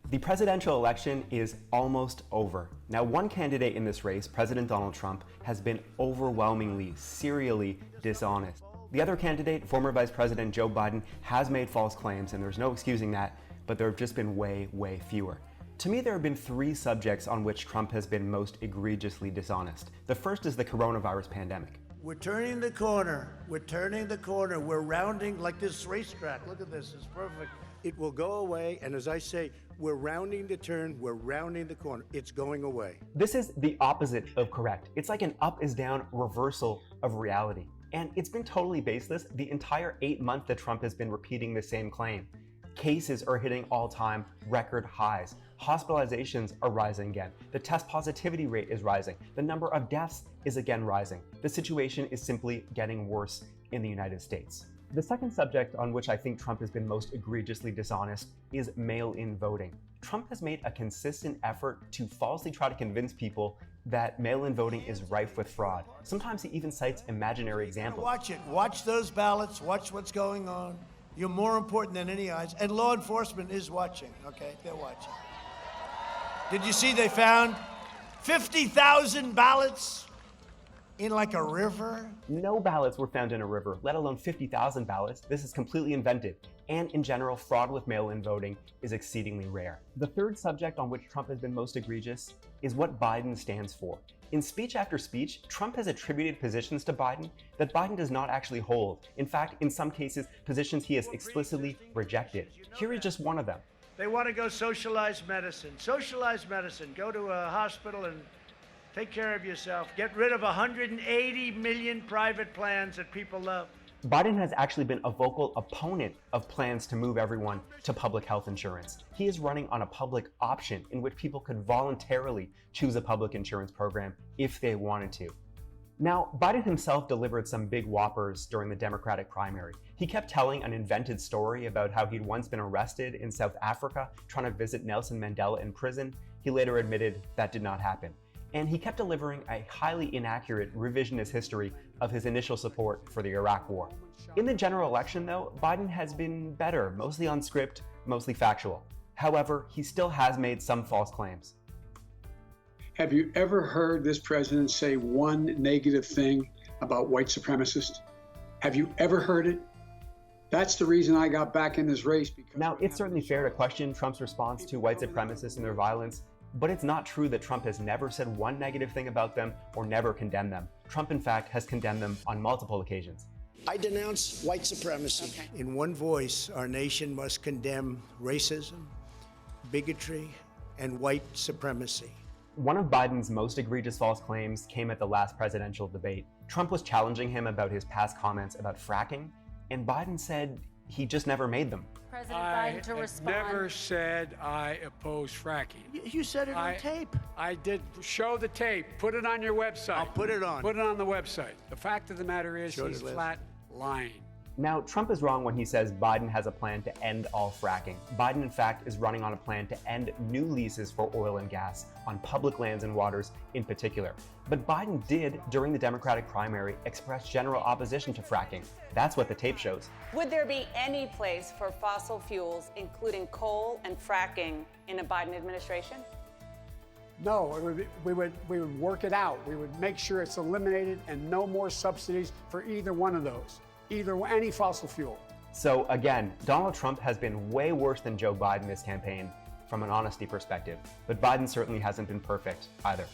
The presidential election is almost over. Now, one candidate in this race, President Donald Trump, has been overwhelmingly, serially dishonest. The other candidate, former Vice President Joe Biden, has made false claims, and there's no excusing that, but there have just been way, way fewer. To me, there have been three subjects on which Trump has been most egregiously dishonest. The first is the coronavirus pandemic. We're turning the corner. We're turning the corner. We're rounding like this racetrack. Look at this. It's perfect. It will go away. And as I say, we're rounding the turn. We're rounding the corner. It's going away. This is the opposite of correct. It's like an up is down reversal of reality. And it's been totally baseless the entire 8 months that Trump has been repeating the same claim. Cases are hitting all-time record highs. Hospitalizations are rising again. The test positivity rate is rising. The number of deaths is again rising. The situation is simply getting worse in the United States. The second subject on which I think Trump has been most egregiously dishonest is mail-in voting. Trump has made a consistent effort to falsely try to convince people that mail-in voting is rife with fraud. Sometimes he even cites imaginary examples. Watch it. Watch those ballots. Watch what's going on. You're more important than any eyes. And law enforcement is watching, okay? They're watching. Did you see they found 50,000 ballots in like a river? No ballots were found in a river, let alone 50,000 ballots. This is completely invented. And in general, fraud with mail-in voting is exceedingly rare. The third subject on which Trump has been most egregious is what Biden stands for. In speech after speech, Trump has attributed positions to Biden that Biden does not actually hold. In fact, in some cases, positions he has explicitly rejected. Here is just one of them. They want to go socialized medicine. Socialized medicine. Go to a hospital and take care of yourself. Get rid of 180 million private plans that people love. Biden has actually been a vocal opponent of plans to move everyone to public health insurance. He is running on a public option in which people could voluntarily choose a public insurance program if they wanted to. Now, Biden himself delivered some big whoppers during the Democratic primary. He kept telling an invented story about how he'd once been arrested in South Africa trying to visit Nelson Mandela in prison. He later admitted that did not happen. And he kept delivering a highly inaccurate revisionist history of his initial support for the Iraq War. In the general election, though, Biden has been better, mostly on script, mostly factual. However, he still has made some false claims. Have you ever heard this president say one negative thing about white supremacists? Have you ever heard it? That's the reason I got back in this race. Now, it's certainly fair to question Trump's response to white supremacists and their violence, but it's not true that Trump has never said one negative thing about them or never condemned them. Trump, in fact, has condemned them on multiple occasions. I denounce white supremacy. Okay. In one voice, our nation must condemn racism, bigotry, and white supremacy. One of Biden's most egregious false claims came at the last presidential debate. Trump was challenging him about his past comments about fracking, and Biden said he just never made them. President Biden to respond. I never said I oppose fracking. You said it on tape. I did. Show the tape. Put it on your website. I'll put it on. Put it on the website. The fact of the matter is he's flat lying. Now, Trump is wrong when he says Biden has a plan to end all fracking. Biden, in fact, is running on a plan to end new leases for oil and gas on public lands and waters in particular. But Biden did, during the Democratic primary, express general opposition to fracking. That's what the tape shows. Would there be any place for fossil fuels, including coal and fracking, in a Biden administration? No, we would work it out. We would make sure it's eliminated and no more subsidies for either one of those. Any fossil fuel. So again, Donald Trump has been way worse than Joe Biden this campaign from an honesty perspective, but Biden certainly hasn't been perfect either.